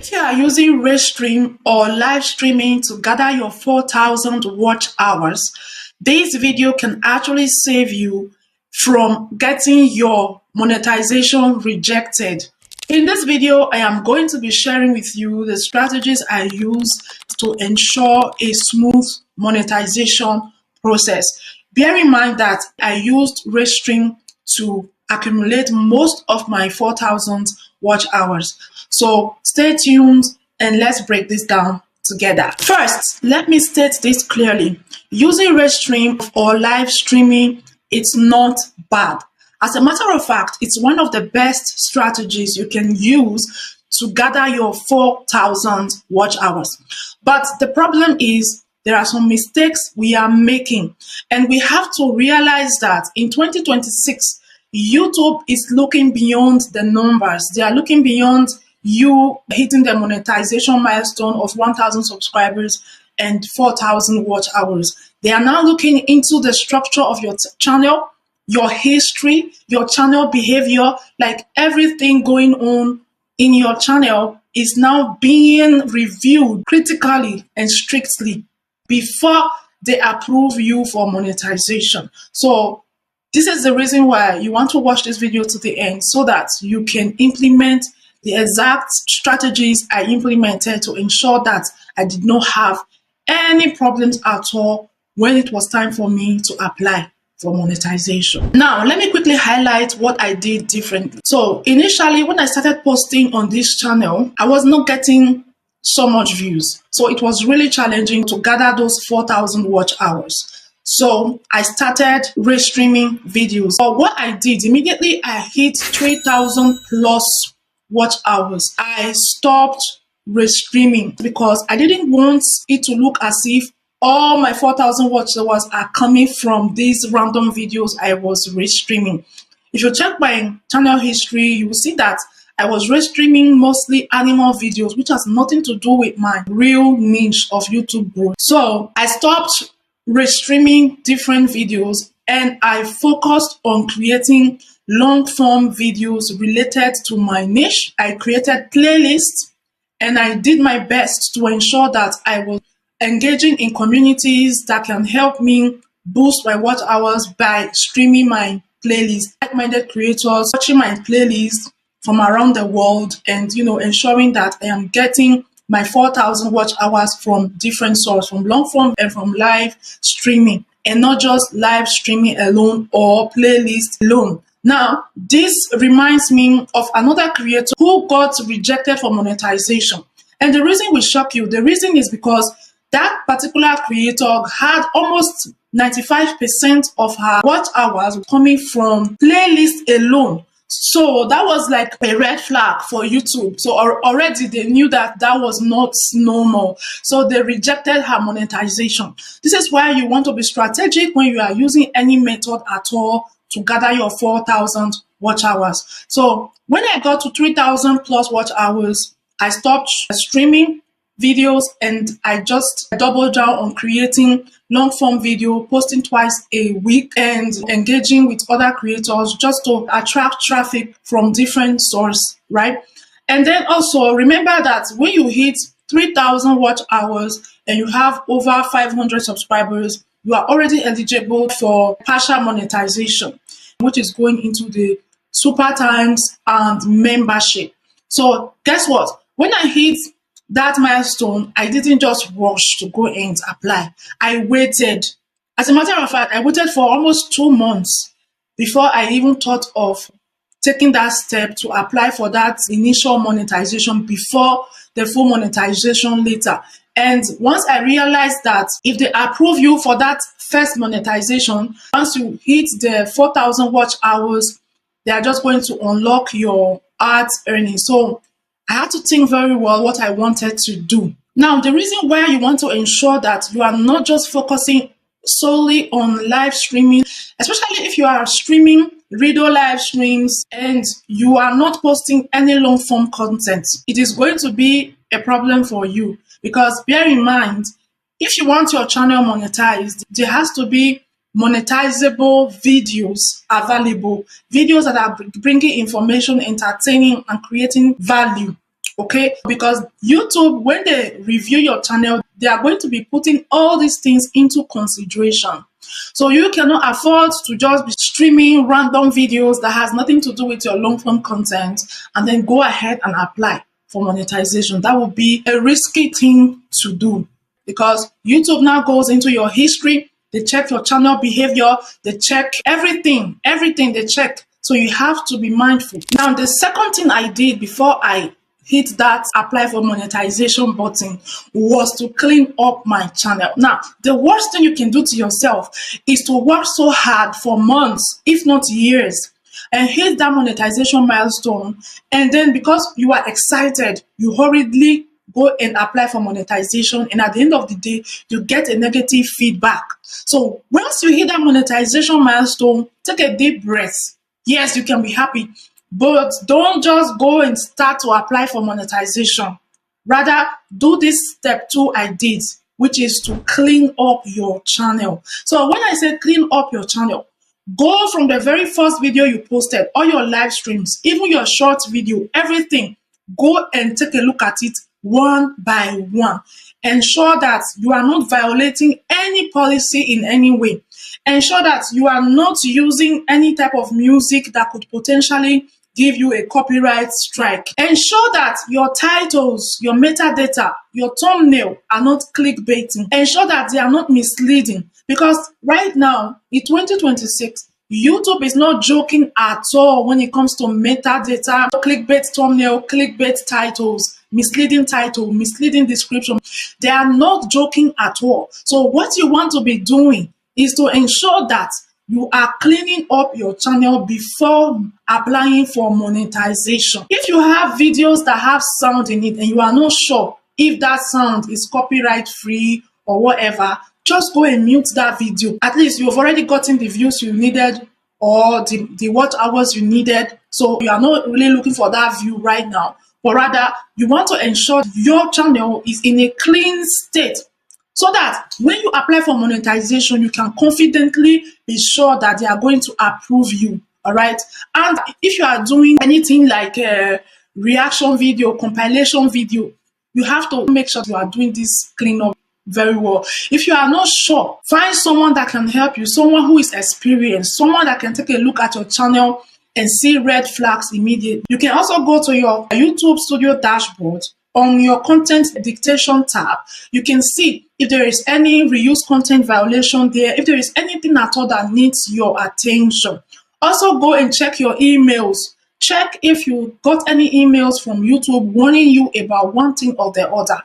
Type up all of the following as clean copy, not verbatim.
If you are using Restream or live streaming to gather your 4,000 watch hours, this video can actually save you from getting your monetization rejected. In this video, I am going to be sharing with you the strategies I use to ensure a smooth monetization process. Bear in mind that I used Restream to accumulate most of my 4,000 watch hours. So stay tuned and let's break this down together. First, let me state this clearly. Using Restream or live streaming, it's not bad. As a matter of fact, it's one of the best strategies you can use to gather your 4,000 watch hours. But the problem is there are some mistakes we are making, and we have to realize that in 2026, YouTube is looking beyond the numbers. They are looking beyond you hitting the monetization milestone of 1,000 subscribers and 4,000 watch hours. They are now looking into the structure of your channel, your history, your channel behavior, like everything going on in your channel is now being reviewed critically and strictly before they approve you for monetization. So this is the reason why you want to watch this video to the end, so that you can implement the exact strategies I implemented to ensure that I did not have any problems at all when it was time for me to apply for monetization. Now, let me quickly highlight what I did differently. So initially, when I started posting on this channel, I was not getting so much views. So it was really challenging to gather those 4,000 watch hours. So I started restreaming videos. But what I did, immediately I hit 3,000 plus watch hours, I stopped restreaming because I didn't want it to look as if all my 4,000 watch hours are coming from these random videos I was restreaming. If you check my channel history, you will see that I was restreaming mostly animal videos, which has nothing to do with my real niche of YouTube growth. So I stopped restreaming different videos and I focused on creating long form videos related to my niche. I created playlists and I did my best to ensure that I was engaging in communities that can help me boost my watch hours by streaming my playlist, like-minded creators, watching my playlist from around the world, and ensuring that I am getting my 4,000 watch hours from different sources, from long form and from live streaming, and not just live streaming alone or playlist alone. Now, this reminds me of another creator who got rejected for monetization. And the reason will shock you. The reason is because that particular creator had almost 95% of her watch hours coming from playlist alone. So that was like a red flag for YouTube. So already they knew that that was not normal. So they rejected her monetization. This is why you want to be strategic when you are using any method at all to gather your 4,000 watch hours. So when I got to 3,000 plus watch hours, I stopped streaming videos and I just doubled down on creating long form video, posting twice a week and engaging with other creators just to attract traffic from different sources, right? And then also remember that when you hit 3,000 watch hours and you have over 500 subscribers, you are already eligible for partial monetization, which is going into the super times and membership. So guess what? When I hit that milestone, I didn't just rush to go and apply. I waited. As a matter of fact, I waited for almost 2 months before I even thought of taking that step to apply for that initial monetization before the full monetization later. And once I realized that if they approve you for that first monetization, once you hit the 4,000 watch hours, they are just going to unlock your ads earnings. So I had to think very well what I wanted to do. Now, the reason why you want to ensure that you are not just focusing solely on live streaming, especially if you are streaming video live streams and you are not posting any long form content, it is going to be a problem for you. Because bear in mind, if you want your channel monetized, there has to be monetizable videos available, videos that are bringing information, entertaining, and creating value Okay, because YouTube, when they review your channel, they are going to be putting all these things into consideration. So you cannot afford to just be streaming random videos that has nothing to do with your long form content and then go ahead and apply for monetization. That would be a risky thing to do, because YouTube now goes into your history. They check your channel behavior, they check everything they check. So you have to be mindful. Now, the second thing I did before I hit that apply for monetization button was to clean up my channel. Now, the worst thing you can do to yourself is to work so hard for months, if not years, and hit that monetization milestone. And then because you are excited, you hurriedly go and apply for monetization. And at the end of the day, you get a negative feedback. So once you hit that monetization milestone, take a deep breath. Yes, you can be happy, but don't just go and start to apply for monetization. Rather, do this step 2 I did, which is to clean up your channel. So when I say clean up your channel, go from the very first video you posted, all your live streams, even your short video, everything. Go and take a look at it one by one. Ensure that you are not violating any policy in any way. Ensure that you are not using any type of music that could potentially give you a copyright strike. Ensure that your titles, your metadata, your thumbnail are not clickbaiting. Ensure that they are not misleading, because right now in 2026, YouTube is not joking at all when it comes to metadata, clickbait thumbnail, clickbait titles, misleading title, misleading description. They are not joking at all. So what you want to be doing is to ensure that you are cleaning up your channel before applying for monetization. If you have videos that have sound in it and you are not sure if that sound is copyright free or whatever, just go and mute that video. At least you've already gotten the views you needed or the watch hours you needed. So you are not really looking for that view right now, but rather you want to ensure your channel is in a clean state, so that when you apply for monetization, you can confidently be sure that they are going to approve you. All right. And if you are doing anything like a reaction video, compilation video, you have to make sure you are doing this cleanup very well. If you are not sure, find someone that can help you, someone who is experienced, someone that can take a look at your channel and see red flags immediately. You can also go to your YouTube Studio dashboard. On your content dictation tab, you can see if there is any reuse content violation there, if there is anything at all that needs your attention. Also, go and check your emails. Check if you got any emails from YouTube warning you about one thing or the other.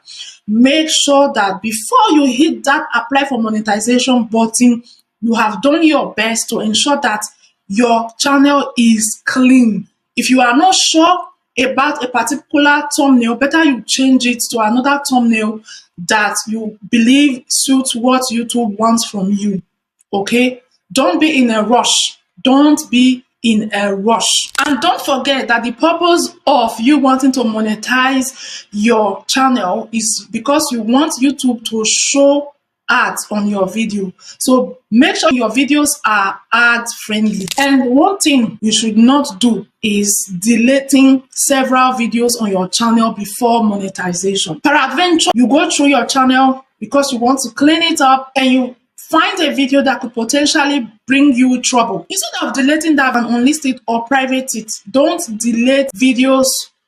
Make sure that before you hit that apply for monetization button, you have done your best to ensure that your channel is clean. If you are not sure about a particular thumbnail, better you change it to another thumbnail that you believe suits what YouTube wants from you. Okay? Don't be in a rush. Don't be in a rush. And don't forget that the purpose of you wanting to monetize your channel is because you want YouTube to show ads on your video. So make sure your videos are ad friendly. And one thing you should not do is deleting several videos on your channel before monetization. Peradventure, you go through your channel because you want to clean it up and you find a video that could potentially bring you trouble. Instead of deleting that and unlist it or private it, don't delete videos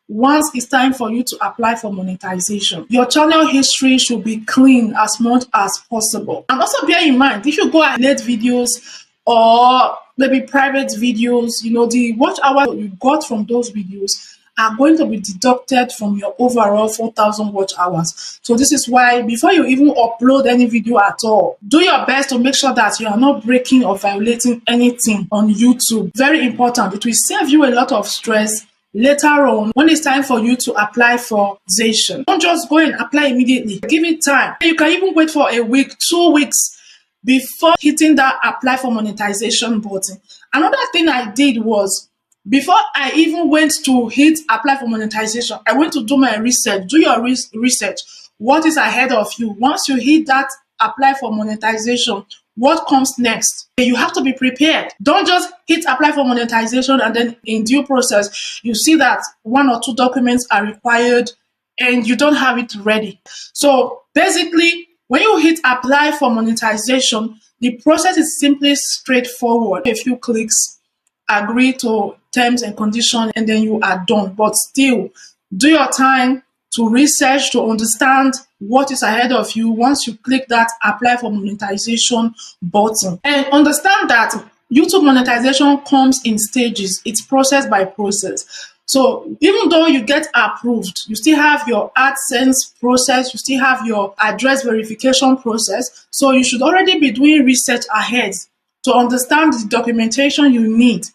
once it's time for you to apply for monetization. Your channel history should be clean as much as possible. And also bear in mind, if you go and delete videos or maybe private videos, the watch hour you got from those videos are going to be deducted from your overall 4,000 watch hours. So this is why before you even upload any video at all, do your best to make sure that you are not breaking or violating anything on YouTube. Very important. It will save you a lot of stress later on when it's time for you to apply for monetization. Don't just go and apply immediately. Give it time. You can even wait for a week, 2 weeks before hitting that apply for monetization button. Another thing I did was, before I even went to hit apply for monetization, I went to do my research. Do your research. What is ahead of you? Once you hit that apply for monetization, what comes next. You have to be prepared. Don't just hit apply for monetization and then in due process, you see that 1 or 2 documents are required and you don't have it ready. So basically, when you hit apply for monetization, the process is simply straightforward. A few clicks, agree to terms and conditions, and then you are done. But still, do your time to research, to understand what is ahead of you once you click that apply for monetization button. And understand that YouTube monetization comes in stages. It's process by process. So even though you get approved, you still have your Adsense process, you still have your address verification process. So you should already be doing research ahead to understand the documentation you need.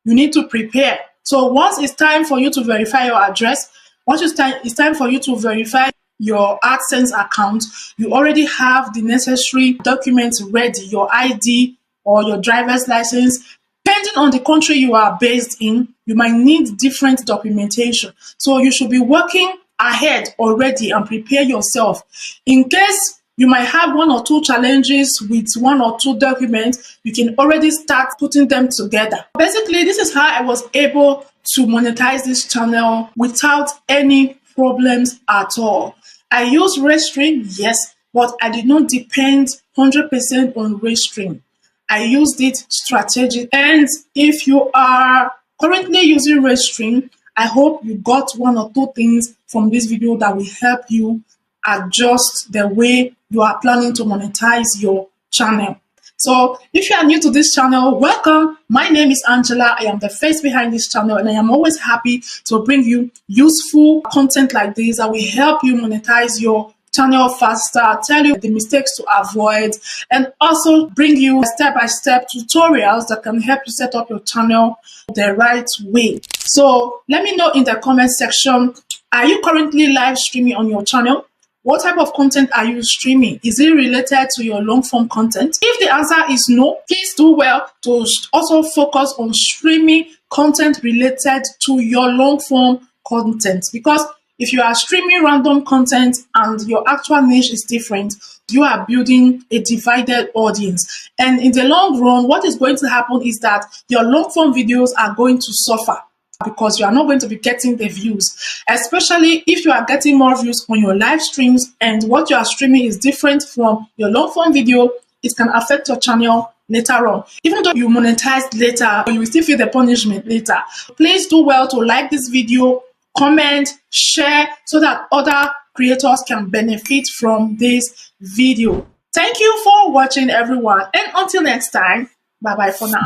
You need to prepare. So once it's time for you to verify your address, once it's time for you to verify your Adsense account, you already have the necessary documents ready, your ID or your driver's license. Depending on the country you are based in, you might need different documentation. So you should be working ahead already and prepare yourself. In case you might have 1 or 2 challenges with 1 or 2 documents, you can already start putting them together. Basically, this is how I was able to monetize this channel without any problems at all. I use Restream, yes, but I did not depend 100% on Restream. I used it strategic. And if you are currently using Restream, I hope you got 1 or 2 things from this video that will help you adjust the way you are planning to monetize your channel. So if you are new to this channel, welcome. My name is Angela. I am the face behind this channel, and I am always happy to bring you useful content like this that will help you monetize your channel faster, tell you the mistakes to avoid, and also bring you step-by-step tutorials that can help you set up your channel the right way. So let me know in the comment section, are you currently live streaming on your channel? What type of content are you streaming? Is it related to your long form content? If the answer is no, please do well to also focus on streaming content related to your long form content, because if you are streaming random content and your actual niche is different, you are building a divided audience. And in the long run, what is going to happen is that your long form videos are going to suffer because you are not going to be getting the views, especially if you are getting more views on your live streams and what you are streaming is different from your long form video. It can affect your channel later on. Even though you monetize later, you will still feel the punishment later. Please do well to like this video, comment, share, so that other creators can benefit from this video. Thank you for watching, everyone, and until next time, bye bye for now.